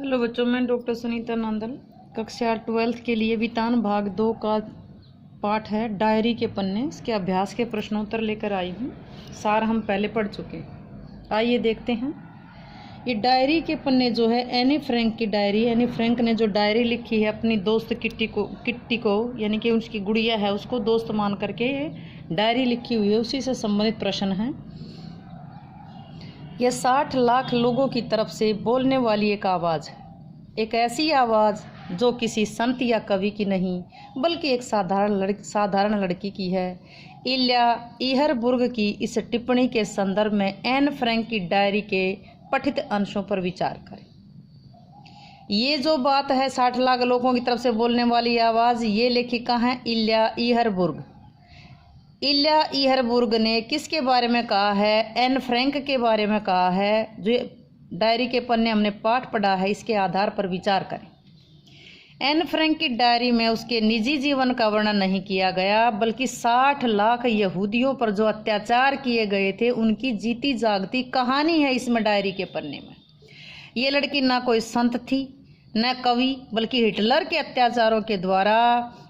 Hello बच्चों, मैं doctor Sunita Nandal. कक्षा 12th के लिए वितान भाग 2 का पाठ है डायरी के पन्ने। इसके अभ्यास के प्रश्नोत्तर लेकर आई हूँ। सार हम पहले पढ़ चुके हैं। आइए देखते हैं। ये डायरी के पन्ने जो है एनी फ्रैंक की डायरी। एनी फ्रैंक ने जो डायरी लिखी है अपनी दोस्त किट्टी को यानी कि उसकी गुड़िया है उसको दोस्त मान करके ये डायरी लिखी हुई है, उसी से संबंधित प्रश्न है। यह 60 लाख लोगों की तरफ से बोलने वाली एक आवाज़ है, एक ऐसी आवाज़ जो किसी संत या कवि की नहीं बल्कि एक साधारण लड़की की है। इल्या इहरबुर्ग की इस टिप्पणी के संदर्भ में एन फ्रैंक की डायरी के पठित अंशों पर विचार करें। ये जो बात है 60 लाख लोगों की तरफ से बोलने वाली आवाज़, ये लेखिका है इल्या इहरबुर्ग। इल्या इहरबुर्ग ने किसके बारे में कहा है? एन फ्रैंक के बारे में कहा है। जो डायरी के पन्ने हमने पाठ पढ़ा है इसके आधार पर विचार करें। एन फ्रैंक की डायरी में उसके निजी जीवन का वर्णन नहीं किया गया बल्कि 60 लाख यहूदियों पर जो अत्याचार किए गए थे उनकी जीती जागती कहानी है इसमें डायरी के पन्ने में। ये लड़की ना कोई संत थी न कवि, बल्कि हिटलर के अत्याचारों के द्वारा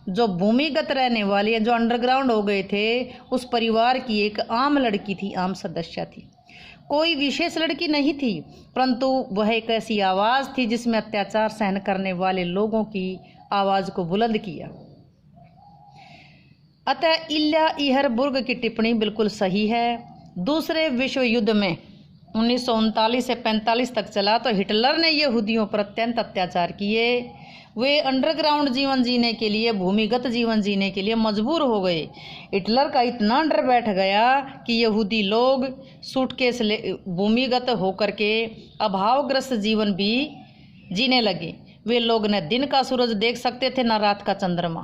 जो भूमिगत रहने वाली है, जो अंडरग्राउंड हो गए थे, उस परिवार की एक आम लड़की थी, आम सदस्य थी। कोई विशेष लड़की नहीं थी, परंतु वह एक ऐसी आवाज़ थी जिसमें अत्याचार सहन करने वाले लोगों की आवाज़ को बुलंद किया। अतः इल्या इहरबुर्ग की टिप्पणी बिल्कुल सही है। दूसरे विश्व युद्ध में 1939 से 45 तक चला तो हिटलर ने यहूदियों पर अत्यंत अत्याचार किए। वे अंडरग्राउंड जीवन जीने के लिए, भूमिगत जीवन जीने के लिए मजबूर हो गए। हिटलर का इतना डर बैठ गया कि यहूदी लोग सूटकेस भूमिगत होकर के अभावग्रस्त जीवन भी जीने लगे। वे लोग न दिन का सूरज देख सकते थे न रात का चंद्रमा।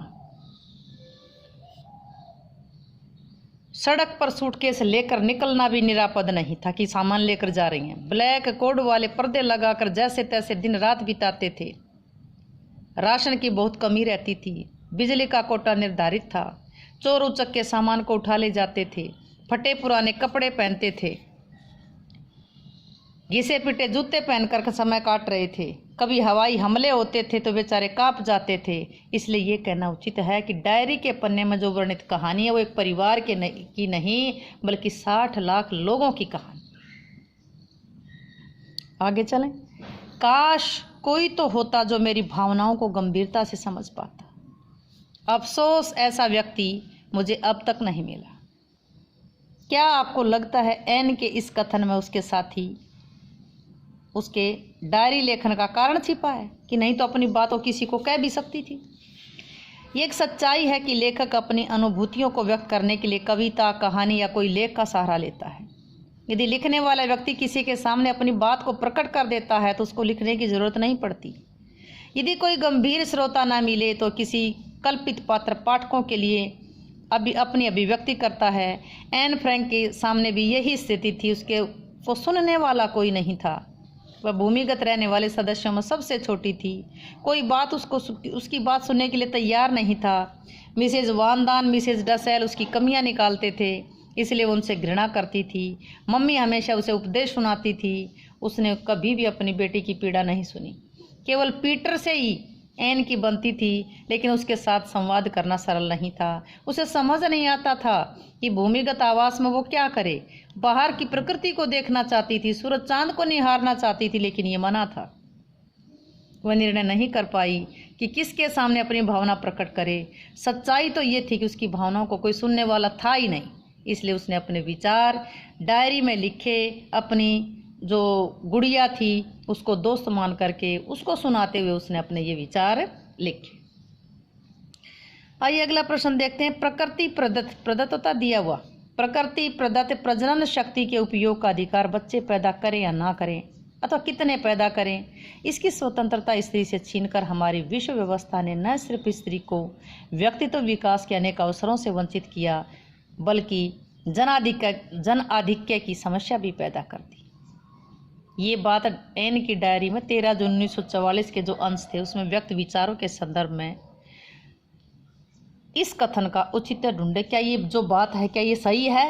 सड़क पर सूटकेस लेकर निकलना भी निरापद नहीं था कि सामान लेकर जा रही हैं। ब्लैक कोड वाले पर्दे लगाकर जैसे तैसे दिन रात बिताते थे। राशन की बहुत कमी रहती थी। बिजली का कोटा निर्धारित था। चोर उचक्के सामान को उठा ले जाते थे। फटे पुराने कपड़े पहनते थे। घिसे पिटे जूते पहनकर समय काट रहे थे। कभी हवाई हमले होते थे तो बेचारे कांप जाते थे। इसलिए ये कहना उचित है कि डायरी के पन्ने में जो वर्णित कहानी है वो एक परिवार की नहीं बल्कि 60 लाख लोगों की कहानी। आगे चलें। काश कोई तो होता जो मेरी भावनाओं को गंभीरता से समझ पाता। अफसोस ऐसा व्यक्ति मुझे अब तक नहीं मिला। क्या आपको लगता है एन के इस कथन में उसके साथी उसके डायरी लेखन का कारण छिपा है कि नहीं तो अपनी बात वो किसी को कह भी सकती थी। ये एक सच्चाई है कि लेखक अपनी अनुभूतियों को व्यक्त करने के लिए कविता, कहानी या कोई लेख का सहारा लेता है। यदि लिखने वाला व्यक्ति किसी के सामने अपनी बात को प्रकट कर देता है तो उसको लिखने की जरूरत नहीं पड़ती। यदि कोई गंभीर श्रोता ना मिले तो किसी कल्पित पात्र पाठकों के लिए अपनी अभिव्यक्ति करता है। एन फ्रैंक के सामने भी यही स्थिति थी। वो सुनने वाला कोई नहीं था। वह भूमिगत रहने वाले सदस्यों में सबसे छोटी थी। कोई बात उसकी बात सुनने के लिए तैयार नहीं था। मिसेज वानदान, मिसेज डसेल उसकी कमियां निकालते थे, इसलिए वो उनसे घृणा करती थी। मम्मी हमेशा उसे उपदेश सुनाती थी। उसने कभी भी अपनी बेटी की पीड़ा नहीं सुनी। केवल पीटर से ही एन की बनती थी, लेकिन उसके साथ संवाद करना सरल नहीं था। उसे समझ नहीं आता था कि भूमिगत आवास में वो क्या करे। बाहर की प्रकृति को देखना चाहती थी, सूरज चांद को निहारना चाहती थी, लेकिन ये मना था। वह निर्णय नहीं कर पाई कि किसके सामने अपनी भावना प्रकट करे। सच्चाई तो ये थी कि उसकी भावनाओं को कोई सुनने वाला था ही नहीं। इसलिए उसने अपने विचार डायरी में लिखे। अपनी जो गुड़िया थी उसको दोस्त मान करके उसको सुनाते हुए उसने अपने ये विचार लिखे। आइए अगला प्रश्न देखते हैं। प्रकृति प्रदत्तता दिया हुआ प्रकृति प्रदत्त प्रजनन शक्ति के उपयोग का अधिकार बच्चे पैदा करें या ना करें अथवा कितने पैदा करें, इसकी स्वतंत्रता स्त्री से छीनकर हमारी विश्व व्यवस्था ने न सिर्फ स्त्री को व्यक्तित्व विकास के अनेक अवसरों से वंचित किया बल्कि जन आधिक्य की समस्या भी पैदा कर दी। ये बात एन की डायरी में 13 जून 1944 के जो अंश थे उसमें व्यक्त विचारों के संदर्भ में इस कथन का औचित्य ढूंढे। क्या ये जो बात है क्या ये सही है?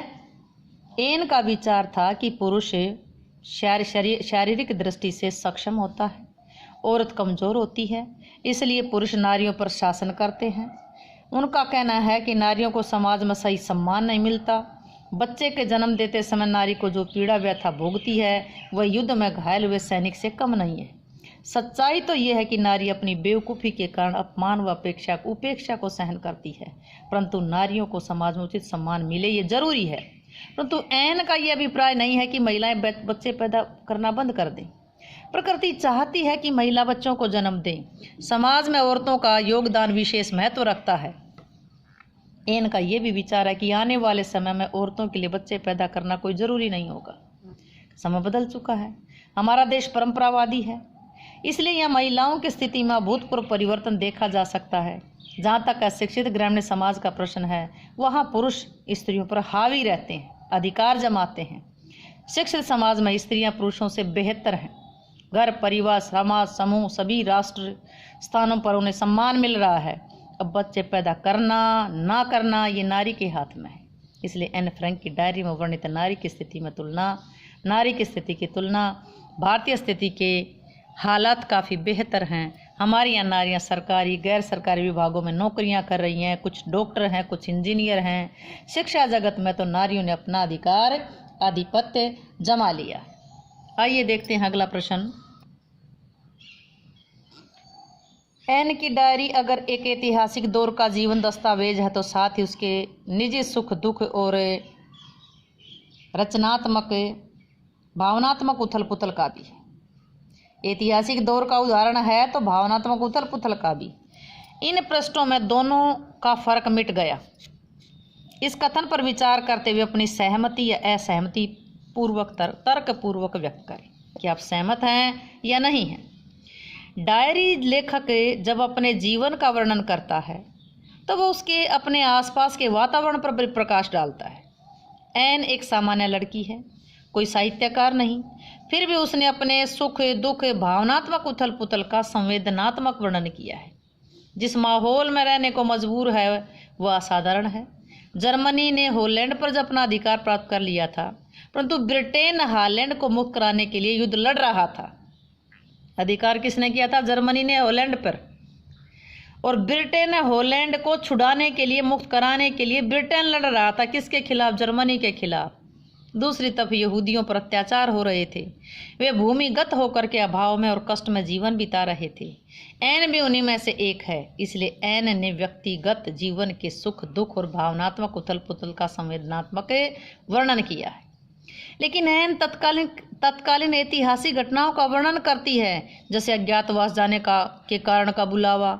एन का विचार था कि पुरुष शारीरिक दृष्टि से सक्षम होता है औरत कमज़ोर होती है, इसलिए पुरुष नारियों पर शासन करते हैं। उनका कहना है कि नारियों को समाज में सही सम्मान नहीं मिलता। बच्चे के जन्म देते समय नारी को जो पीड़ा व्यथा भोगती है वह युद्ध में घायल हुए सैनिक से कम नहीं है। सच्चाई तो यह है कि नारी अपनी बेवकूफ़ी के कारण अपमान व उपेक्षा को सहन करती है, परंतु नारियों को समाज में उचित सम्मान मिले ये जरूरी है। परंतु ऐन का यह अभिप्राय नहीं है कि महिलाएं बच्चे पैदा करना बंद कर दें। प्रकृति चाहती है कि महिला बच्चों को जन्म दें। समाज में औरतों का योगदान विशेष महत्व रखता है। ऐन का यह भी विचार है कि आने वाले समय में औरतों के लिए बच्चे पैदा करना कोई जरूरी नहीं होगा। समय बदल चुका है, हमारा देश परंपरावादी है, इसलिए यह महिलाओं की स्थिति में अभूतपूर्व परिवर्तन देखा जा सकता है। जहाँ तक अशिक्षित ग्रामीण समाज का प्रश्न है, वहाँ पुरुष स्त्रियों पर हावी रहते हैं, अधिकार जमाते हैं। शिक्षित समाज में स्त्रियाँ पुरुषों से बेहतर हैं। घर, परिवार, समाज, समूह, सभी राष्ट्र स्थानों पर उन्हें सम्मान मिल रहा है। अब बच्चे पैदा करना ना करना ये नारी के हाथ में है। इसलिए एन फ्रैंक की डायरी में वर्णित नारी की स्थिति की तुलना भारतीय स्थिति के हालात काफ़ी बेहतर हैं। हमारी यहाँ नारियाँ सरकारी गैर सरकारी विभागों में नौकरियाँ कर रही हैं, कुछ डॉक्टर हैं, कुछ इंजीनियर हैं। शिक्षा जगत में तो नारियों ने अपना आधिपत्य जमा लिया। आइए देखते हैं अगला प्रश्न। एन की डायरी अगर एक ऐतिहासिक दौर का जीवन दस्तावेज है तो साथ ही उसके निजी सुख दुख और रचनात्मक भावनात्मक उथल पुथल का भी है। ऐतिहासिक दौर का उदाहरण है तो भावनात्मक उथल पुथल का भी। इन पृष्ठों में दोनों का फर्क मिट गया। इस कथन पर विचार करते हुए अपनी सहमति या असहमति पूर्वक तर्क पूर्वक व्यक्त करें कि आप सहमत हैं या नहीं हैं। डायरी लेखक जब अपने जीवन का वर्णन करता है तो वह उसके अपने आसपास के वातावरण पर प्रकाश डालता है। एन एक सामान्य लड़की है, कोई साहित्यकार नहीं, फिर भी उसने अपने सुख दुख भावनात्मक उथल पुथल का संवेदनात्मक वर्णन किया है। जिस माहौल में रहने को मजबूर है वह असाधारण है। जर्मनी ने हॉलैंड पर जब अपना अधिकार प्राप्त कर लिया था, परंतु ब्रिटेन हॉलैंड को मुक्त कराने के लिए युद्ध लड़ रहा था। अधिकार किसने किया था? जर्मनी ने हॉलैंड पर। और ब्रिटेन हॉलैंड को छुड़ाने के लिए, मुक्त कराने के लिए ब्रिटेन लड़ रहा था। किसके खिलाफ? जर्मनी के खिलाफ। दूसरी तरफ यहूदियों पर अत्याचार हो रहे थे। वे भूमिगत होकर के अभाव में और कष्ट में जीवन बिता रहे थे। एन भी उन्हीं में से एक है। इसलिए एन ने व्यक्तिगत जीवन के सुख दुख और भावनात्मक उथल पुथल का संवेदनात्मक वर्णन किया है। लेकिन एन तत्कालीन ऐतिहासिक घटनाओं का वर्णन करती है, जैसे अज्ञातवास जाने के कारण का बुलावा,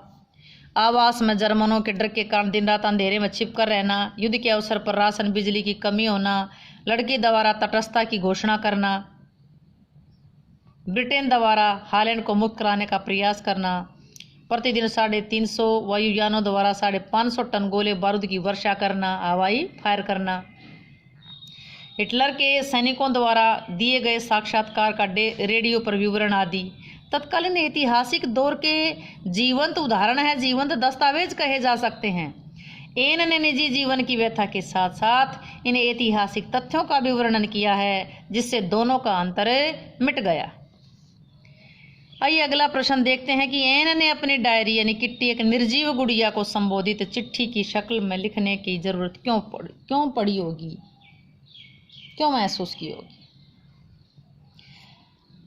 आवास में जर्मनों के डर के कारण दिन रात अंधेरे में छिप कर रहना, युद्ध के अवसर पर राशन बिजली की कमी होना, लड़की द्वारा तटस्थता की घोषणा करना, ब्रिटेन द्वारा हॉलैंड को मुक्त कराने का प्रयास करना, प्रतिदिन 350 वायुयानों द्वारा 550 टन गोले बारूद की वर्षा करना, हवाई फायर करना, हिटलर के सैनिकों द्वारा दिए गए साक्षात्कार का रेडियो पर विवरण आदि तत्कालीन ऐतिहासिक दौर के जीवंत उदाहरण है, जीवंत दस्तावेज कहे जा सकते हैं। एन ने निजी जीवन की व्यथा के साथ साथ इन ऐतिहासिक तथ्यों का भी वर्णन किया है, जिससे दोनों का अंतर मिट गया। आइए अगला प्रश्न देखते हैं कि एन ने अपनी डायरी यानी किट्टी एक निर्जीव गुड़िया को संबोधित चिट्ठी की शक्ल में लिखने की जरूरत क्यों पड़ी होगी, क्यों महसूस की होगी।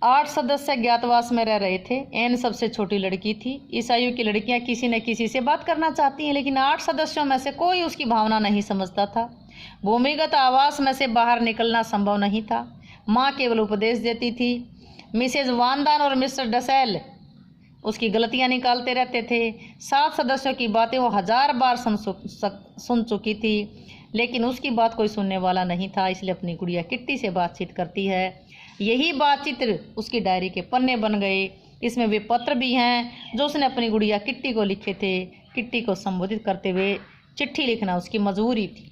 8 सदस्य ज्ञातवास में रह रहे थे। एन सबसे छोटी लड़की थी। इस आयु की लड़कियां किसी न किसी से बात करना चाहती हैं, लेकिन 8 सदस्यों में से कोई उसकी भावना नहीं समझता था। भूमिगत आवास में से बाहर निकलना संभव नहीं था। माँ केवल उपदेश देती थी। मिसेज वानदान और मिस्टर डसेल उसकी गलतियां निकालते रहते थे। 7 सदस्यों की बातें वो 1000 बार सुन चुकी थी, लेकिन उसकी बात कोई सुनने वाला नहीं था। इसलिए अपनी गुड़िया किट्टी से बातचीत करती है। यही बातचीत उसकी डायरी के पन्ने बन गए। इसमें वे पत्र भी हैं जो उसने अपनी गुड़िया किट्टी को लिखे थे। किट्टी को संबोधित करते हुए चिट्ठी लिखना उसकी मजबूरी थी।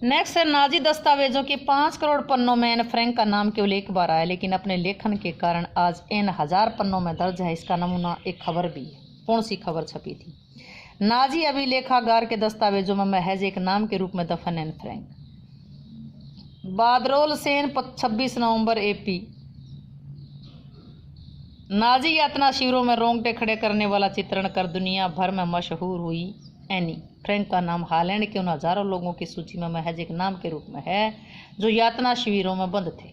नेक्स्ट है नाजी दस्तावेजों के 5 करोड़ पन्नों में एन फ्रैंक का नाम केवल एक बार आया, लेकिन अपने लेखन के कारण आज एन 1000 पन्नों में दर्ज है। इसका नमूना एक खबर भी है। कौन सी खबर छपी थी? नाजी अभिलेखागार के दस्तावेजों में महज एक नाम के रूप में दफन एन फ्रैंक। बादरोल सेन 26 नवंबर AP। नाजी यातना शिविरों में रोंगटे खड़े करने वाला चित्रण कर दुनिया भर में मशहूर हुई एनी फ्रैंक का नाम हालैंड के उन हजारों लोगों की सूची में महज एक नाम के रूप में है जो यातना शिविरों में बंद थे।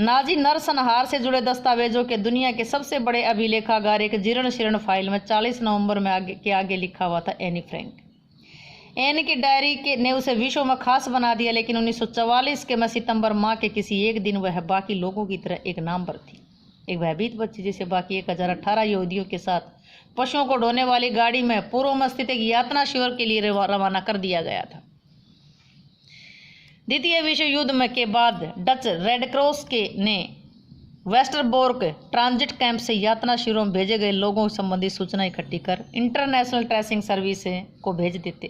नाजी नरसंहार से जुड़े दस्तावेजों के दुनिया के सबसे बड़े अभिलेखागार एक जीर्ण शीर्ण फाइल में 40 नवंबर में आगे लिखा हुआ था एनी फ्रैंक। एनी की डायरी ने उसे विश्व में खास बना दिया, लेकिन 1944 के सितंबर माह के किसी एक दिन वह बाकी लोगों की तरह एक नाम पर थी, एक भयभीत बच्ची जिसे बाकी 1018 यहूदियों के साथ पशुओं को ढोने वाली गाड़ी में पूर्व में स्थित एक यातना शिविर के लिए रवाना कर दिया गया था। द्वितीय विश्व युद्ध के बाद डच रेड क्रॉस ने वेस्टरबोर्ग ट्रांजिट कैंप से यातना शिविरों में भेजे गए लोगों संबंधी सूचना इकट्ठी कर इंटरनेशनल ट्रेसिंग सर्विस को भेजे थे।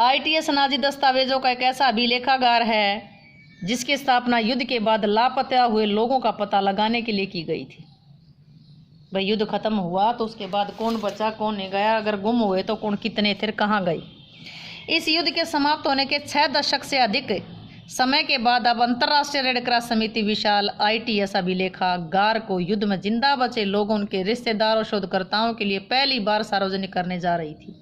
ITS नाजी दस्तावेजों का एक ऐसा अभिलेखागार है जिसकी स्थापना युद्ध के बाद लापता हुए लोगों का पता लगाने के लिए की गई थी। भाई युद्ध खत्म हुआ तो उसके बाद कौन बचा कौन नहीं गया, अगर गुम हुए तो कौन कितने थे, कहाँ गए। इस युद्ध के समाप्त होने के 6 दशक से अधिक समय के बाद अब अंतर्राष्ट्रीय रेड क्रॉस समिति विशाल ITS अभिलेखागार को युद्ध में जिंदा बचे लोगों, उनके रिश्तेदारों, शोधकर्ताओं के लिए पहली बार सार्वजनिक करने जा रही थी।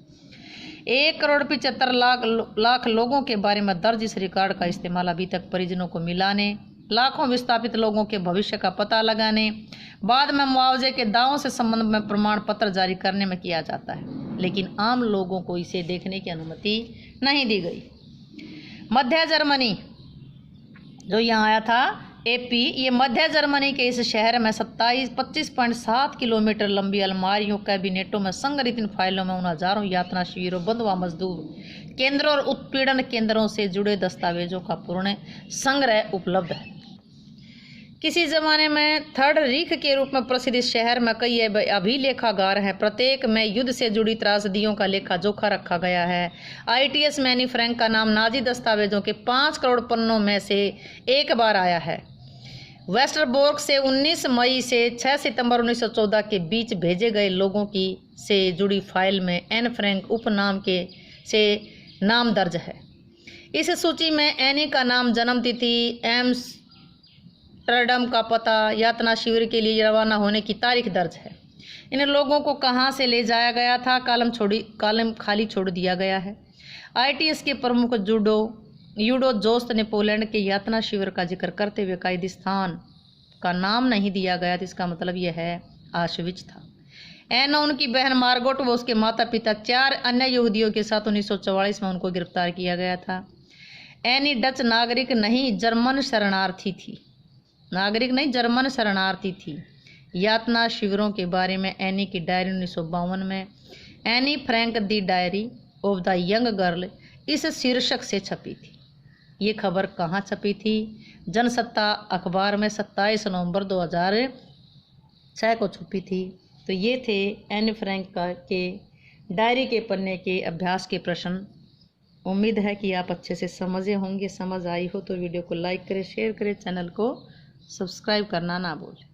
1,75,00,000 लोगों के बारे में दर्ज इस रिकॉर्ड का इस्तेमाल अभी तक परिजनों को मिलाने, लाखों विस्थापित लोगों के भविष्य का पता लगाने, बाद में मुआवजे के दावों से संबंध में प्रमाण पत्र जारी करने में किया जाता है, लेकिन आम लोगों को इसे देखने की अनुमति नहीं दी गई। मध्य जर्मनी जो यहाँ आया था AP, ये मध्य जर्मनी के इस शहर में 25.7 किलोमीटर लंबी अलमारियों, कैबिनेटों में संग्रहित इन फाइलों में उन हजारों यातना शिविरों, बंधुआ मजदूर केंद्रों और उत्पीड़न केंद्रों से जुड़े दस्तावेजों का पूर्ण संग्रह उपलब्ध है। किसी जमाने में थर्ड रीख के रूप में प्रसिद्ध इस शहर में कई अभिलेखागार हैं। प्रत्येक में युद्ध से जुड़ी त्रासदियों का लेखा जोखा रखा गया है। ITS में एनी फ्रैंक का नाम नाजी दस्तावेजों के 5 करोड़ पन्नों में से एक बार आया है। वेस्टरबोर्ग से 19 मई से 6 सितंबर 1914 के बीच भेजे गए लोगों की से जुड़ी फाइल में एन फ्रैंक उपनाम के से नाम दर्ज है। इस सूची में एनी का नाम, जन्म तिथि, एम्स्टर्डम का पता, यातना शिविर के लिए रवाना होने की तारीख दर्ज है। इन लोगों को कहाँ से ले जाया गया था, कॉलम खाली छोड़ दिया गया है। ITS के प्रमुख यूडो जोस्त ने पोलैंड के यातना शिविर का जिक्र करते हुए कायदी स्थान का नाम नहीं दिया गया, तो इसका मतलब यह है आश्विच था। एना उनकी बहन मार्गोट व उसके माता पिता 4 अन्य यहूदियों के साथ 1944 में उनको गिरफ्तार किया गया था। एनी डच नागरिक नहीं, जर्मन शरणार्थी थी। नागरिक नहीं, जर्मन शरणार्थी थी। यातना शिविरों के बारे में एनी की डायरी 1952 में Anne Frank the diary of the young girl इस शीर्षक से छपी थी। ये खबर कहाँ छपी थी? जनसत्ता अखबार में 27 नवंबर 2006 को छपी थी। तो ये थे एनी फ्रैंक के डायरी के पन्ने के अभ्यास के प्रश्न। उम्मीद है कि आप अच्छे से समझे होंगे। समझ आई हो तो वीडियो को लाइक करें, शेयर करें, चैनल को सब्सक्राइब करना ना भूलें।